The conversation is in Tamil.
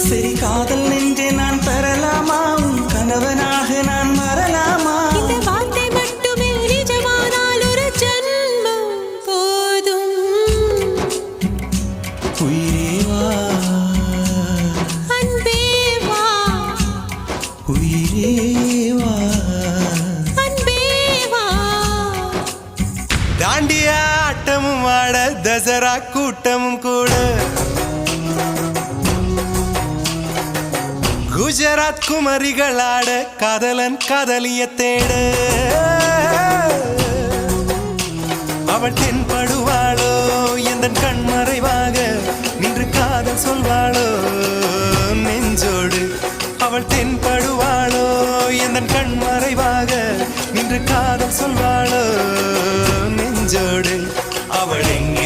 சரி காதல் நெஞ்சே நான் பெறலாமா உன் கணவனாக நான் வரலாமா இந்த வார்த்தை மட்டுமே நிஜமானால் ஒரு ஜன்மம் போதும் உயிரே வா அன்பே வா உயிரே வா அன்பே வா தாண்டிய ஆட்டமும் ஆட தசரா கூட்டமும் கூட குஜராத் குமரிகளாட காதலன் காதலிய தேட அவள் தென்படுவாளோ எந்த கண்மறைவாக நின்று காதல் சொல்வாளோ நெஞ்சோடு அவள் தென்படுவாளோ எந்த கண்மறைவாக நின்று காதல் சொல்வாளோ நெஞ்சோடு அவள் எங்கே